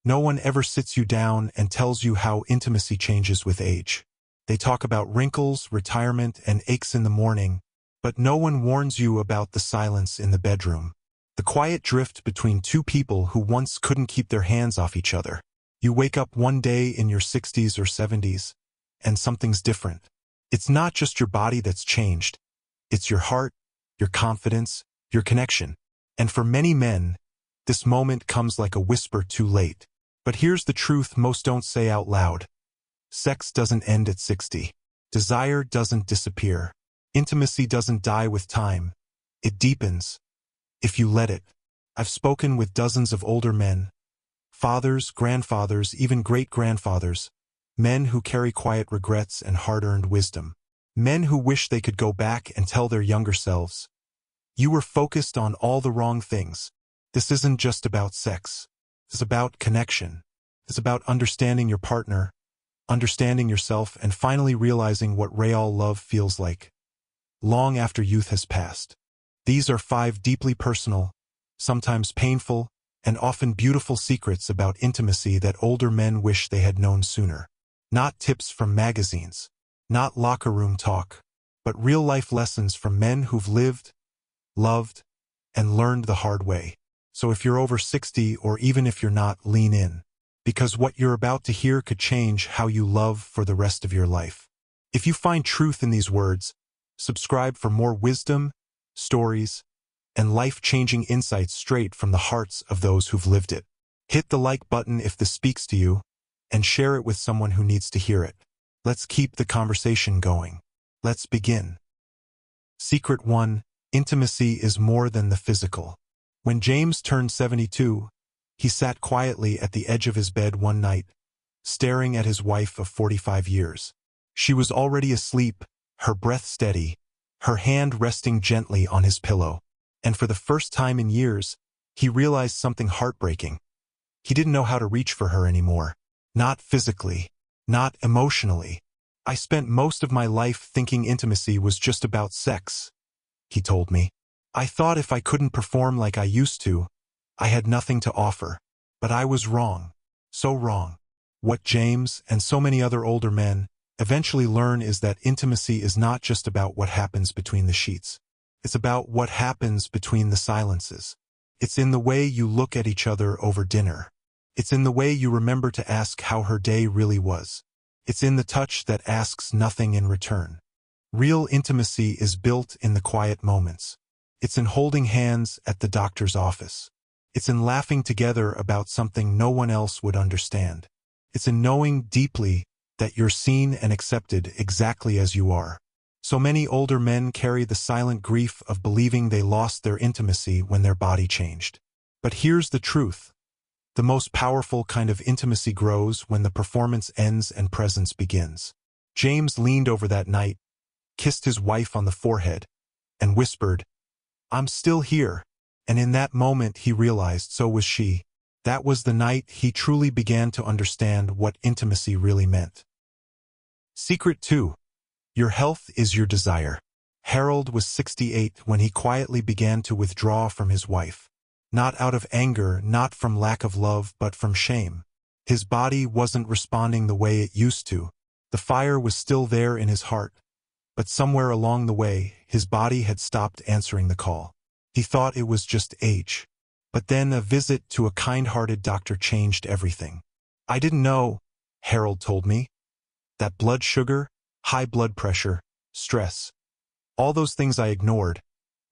No one ever sits you down and tells you how intimacy changes with age. They talk about wrinkles, retirement, and aches in the morning, but no one warns you about the silence in the bedroom. The quiet drift between two people who once couldn't keep their hands off each other. You wake up one day in your 60s or 70s, and something's different. It's not just your body that's changed. It's your heart, your confidence, your connection. And for many men, this moment comes like a whisper too late. But here's the truth most don't say out loud. Sex doesn't end at 60. Desire doesn't disappear. Intimacy doesn't die with time. It deepens, if you let it. I've spoken with dozens of older men, fathers, grandfathers, even great-grandfathers, men who carry quiet regrets and hard-earned wisdom, men who wish they could go back and tell their younger selves, "You were focused on all the wrong things. This isn't just about sex. It's about connection. It's about understanding your partner, understanding yourself, and finally realizing what real love feels like, long after youth has passed." These are 5 deeply personal, sometimes painful, and often beautiful secrets about intimacy that older men wish they had known sooner. Not tips from magazines, not locker room talk, but real-life lessons from men who've lived, loved, and learned the hard way. So if you're over 60, or even if you're not, lean in. Because what you're about to hear could change how you love for the rest of your life. If you find truth in these words, subscribe for more wisdom, stories, and life-changing insights straight from the hearts of those who've lived it. Hit the like button if this speaks to you, and share it with someone who needs to hear it. Let's keep the conversation going. Let's begin. Secret 1. Intimacy is more than the physical. When James turned 72, he sat quietly at the edge of his bed one night, staring at his wife of 45 years. She was already asleep, her breath steady, her hand resting gently on his pillow. And for the first time in years, he realized something heartbreaking. He didn't know how to reach for her anymore. Not physically, not emotionally. "I spent most of my life thinking intimacy was just about sex," he told me. "I thought if I couldn't perform like I used to, I had nothing to offer. But I was wrong. So wrong." What James, and so many other older men, eventually learn is that intimacy is not just about what happens between the sheets. It's about what happens between the silences. It's in the way you look at each other over dinner. It's in the way you remember to ask how her day really was. It's in the touch that asks nothing in return. Real intimacy is built in the quiet moments. It's in holding hands at the doctor's office. It's in laughing together about something no one else would understand. It's in knowing deeply that you're seen and accepted exactly as you are. So many older men carry the silent grief of believing they lost their intimacy when their body changed. But here's the truth. The most powerful kind of intimacy grows when the performance ends and presence begins. James leaned over that night, kissed his wife on the forehead, and whispered, "I'm still here." And in that moment he realized so was she. That was the night he truly began to understand what intimacy really meant. Secret 2. Your health is your desire. Harold was 68 when he quietly began to withdraw from his wife. Not out of anger, not from lack of love, but from shame. His body wasn't responding the way it used to. The fire was still there in his heart, but somewhere along the way, his body had stopped answering the call. He thought it was just age. But then a visit to a kind-hearted doctor changed everything. "I didn't know," Harold told me, "that blood sugar, high blood pressure, stress, all those things I ignored,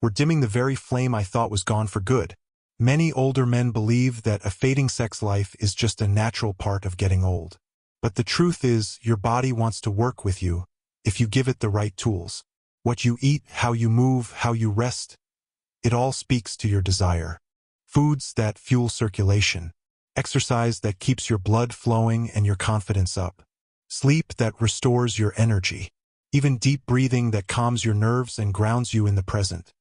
were dimming the very flame I thought was gone for good." Many older men believe that a fading sex life is just a natural part of getting old. But the truth is, your body wants to work with you if you give it the right tools. What you eat, how you move, how you rest, it all speaks to your desire. Foods that fuel circulation, exercise that keeps your blood flowing and your confidence up, sleep that restores your energy, even deep breathing that calms your nerves and grounds you in the present.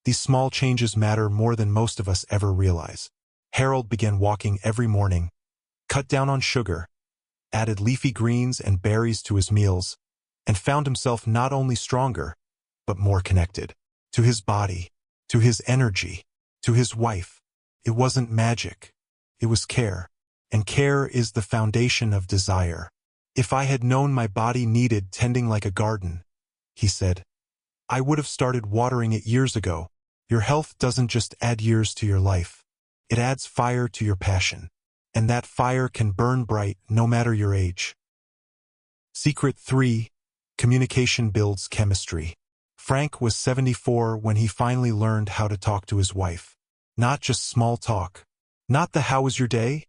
These small changes matter more than most of us ever realize. Harold began walking every morning, cut down on sugar, added leafy greens and berries to his meals, and found himself not only stronger, but more connected. To his body, to his energy, to his wife. It wasn't magic. It was care. and care is the foundation of desire. If I had known my body needed tending like a garden, he said, I would have started watering it years ago. Your health doesn't just add years to your life. It adds fire to your passion. And that fire can burn bright no matter your age. Secret 3. Communication builds chemistry. Frank was 74 when he finally learned how to talk to his wife. Not just small talk. Not the "how was your day?"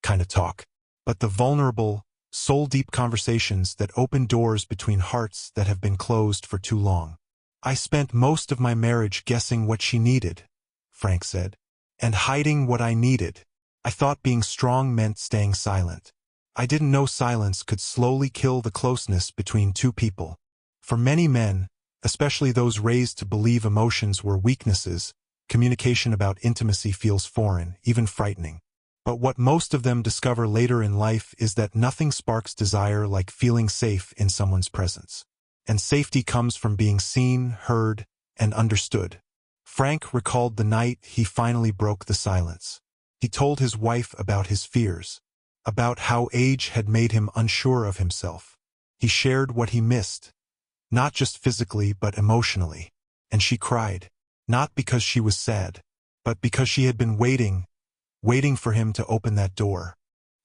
kind of talk, but the vulnerable, soul-deep conversations that open doors between hearts that have been closed for too long. I spent most of my marriage guessing what she needed, Frank said, and hiding what I needed. I thought being strong meant staying silent. I didn't know silence could slowly kill the closeness between two people. For many men, especially those raised to believe emotions were weaknesses, communication about intimacy feels foreign, even frightening. But what most of them discover later in life is that nothing sparks desire like feeling safe in someone's presence. And safety comes from being seen, heard, and understood. Frank recalled the night he finally broke the silence. He told his wife about his fears, about how age had made him unsure of himself. He shared what he missed, not just physically but emotionally, and she cried, not because she was sad, but because she had been waiting for him to open that door.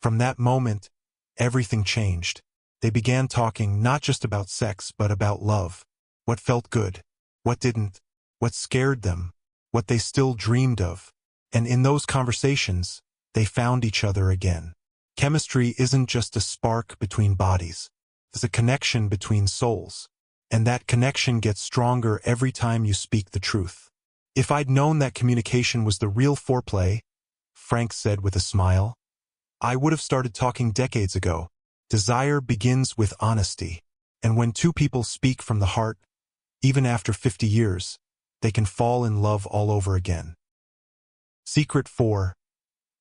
From that moment, everything changed. They began talking not just about sex but about love, what felt good, what didn't, what scared them, what they still dreamed of. And in those conversations, they found each other again. Chemistry isn't just a spark between bodies. It's a connection between souls. And that connection gets stronger every time you speak the truth. If I'd known that communication was the real foreplay, Frank said with a smile, I would have started talking decades ago. Desire begins with honesty. And when two people speak from the heart, even after 50 years, they can fall in love all over again. Secret 4.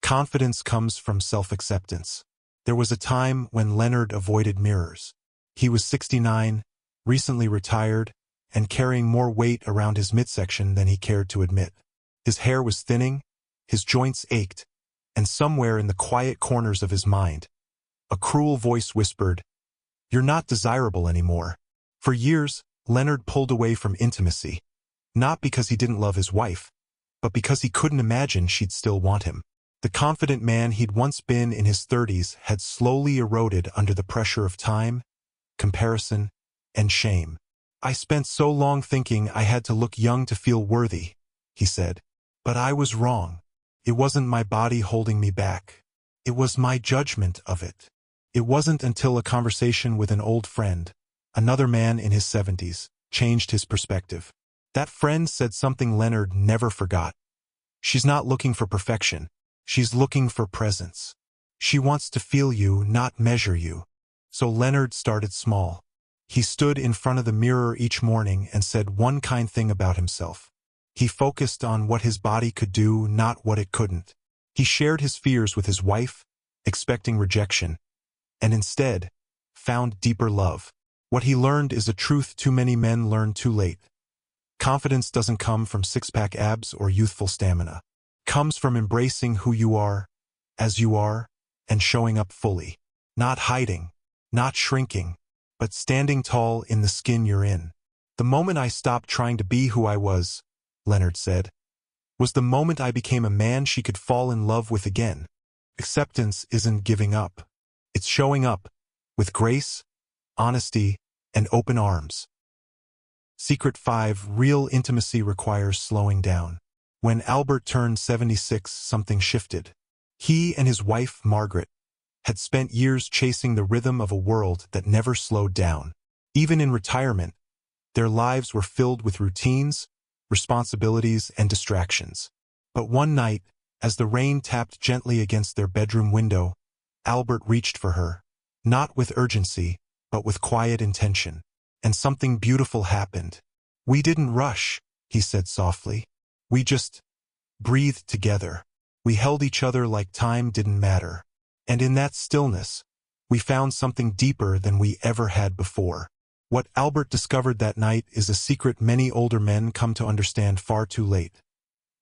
Confidence comes from self-acceptance. There was a time when Leonard avoided mirrors. He was 69, recently retired, and carrying more weight around his midsection than he cared to admit. His hair was thinning, his joints ached, and somewhere in the quiet corners of his mind, a cruel voice whispered, You're not desirable anymore. For years, Leonard pulled away from intimacy, not because he didn't love his wife, but because he couldn't imagine she'd still want him. The confident man he'd once been in his 30s had slowly eroded under the pressure of time, comparison, and shame. I spent so long thinking I had to look young to feel worthy, he said. But I was wrong. It wasn't my body holding me back. It was my judgment of it. It wasn't until a conversation with an old friend, another man in his 70s, changed his perspective. That friend said something Leonard never forgot. She's not looking for perfection. She's looking for presence. She wants to feel you, not measure you. So Leonard started small. He stood in front of the mirror each morning and said one kind thing about himself. He focused on what his body could do, not what it couldn't. He shared his fears with his wife, expecting rejection, and instead, found deeper love. What he learned is a truth too many men learn too late. Confidence doesn't come from six-pack abs or youthful stamina. It comes from embracing who you are, as you are, and showing up fully. Not hiding, not shrinking, but standing tall in the skin you're in. The moment I stopped trying to be who I was, Leonard said, was the moment I became a man she could fall in love with again. Acceptance isn't giving up. It's showing up, with grace, honesty, and open arms. Secret 5. Real intimacy requires slowing down. When Albert turned 76, something shifted. He and his wife, Margaret, had spent years chasing the rhythm of a world that never slowed down. Even in retirement, their lives were filled with routines, responsibilities, and distractions. But one night, as the rain tapped gently against their bedroom window, Albert reached for her, not with urgency, but with quiet intention. And something beautiful happened. We didn't rush, he said softly. We just breathed together. We held each other like time didn't matter. And in that stillness, we found something deeper than we ever had before. What Albert discovered that night is a secret many older men come to understand far too late.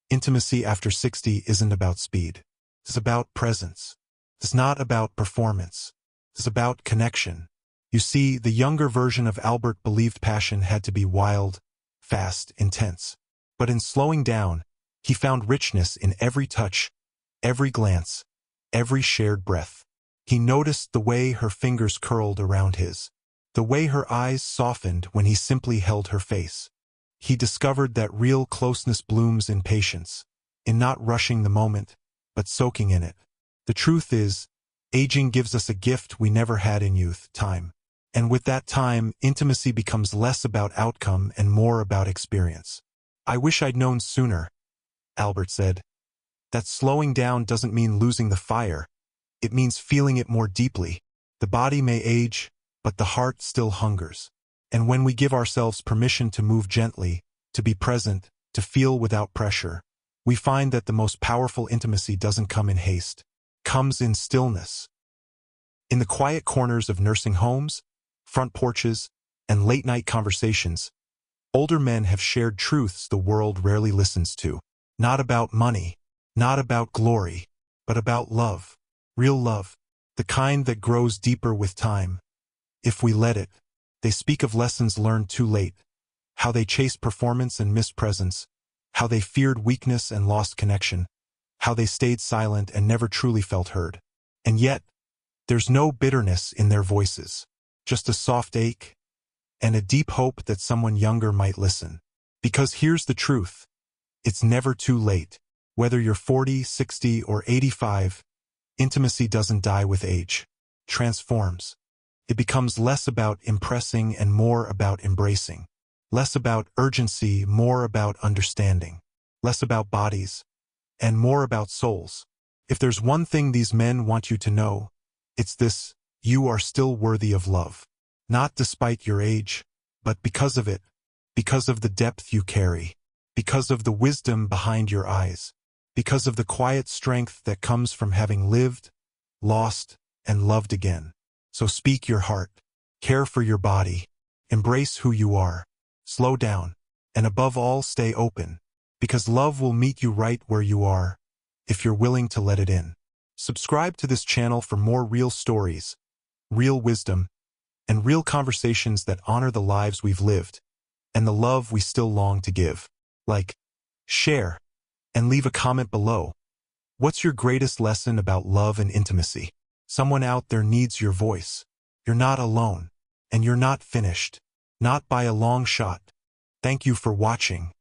Intimacy after 60 isn't about speed. It's about presence. It's not about performance. It's about connection. You see, the younger version of Albert believed passion had to be wild, fast, intense. But in slowing down, he found richness in every touch, every glance, every shared breath. He noticed the way her fingers curled around his, the way her eyes softened when he simply held her face. He discovered that real closeness blooms in patience, in not rushing the moment, but soaking in it. The truth is, aging gives us a gift we never had in youth, time. And with that time, intimacy becomes less about outcome and more about experience. I wish I'd known sooner, Albert said. That slowing down doesn't mean losing the fire. It means feeling it more deeply. The body may age, but the heart still hungers. And when we give ourselves permission to move gently, to be present, to feel without pressure, we find that the most powerful intimacy doesn't come in haste. It comes in stillness. In the quiet corners of nursing homes, front porches, and late-night conversations, older men have shared truths the world rarely listens to. Not about money, not about glory, but about love. Real love, the kind that grows deeper with time. If we let it. They speak of lessons learned too late, how they chased performance and missed presence, how they feared weakness and lost connection, how they stayed silent and never truly felt heard. And yet, there's no bitterness in their voices, just a soft ache and a deep hope that someone younger might listen. Because here's the truth. It's never too late. Whether you're 40, 60, or 85, intimacy doesn't die with age. It transforms. It becomes less about impressing and more about embracing. Less about urgency, more about understanding. Less about bodies, and more about souls. If there's one thing these men want you to know, it's this: you are still worthy of love. Not despite your age, but because of it, because of the depth you carry, because of the wisdom behind your eyes, because of the quiet strength that comes from having lived, lost, and loved again. So speak your heart, care for your body, embrace who you are, slow down, and above all stay open, because love will meet you right where you are, if you're willing to let it in. Subscribe to this channel for more real stories, real wisdom, and real conversations that honor the lives we've lived, and the love we still long to give. Like, share, and leave a comment below. What's your greatest lesson about love and intimacy? Someone out there needs your voice. You're not alone, and you're not finished. Not by a long shot. Thank you for watching.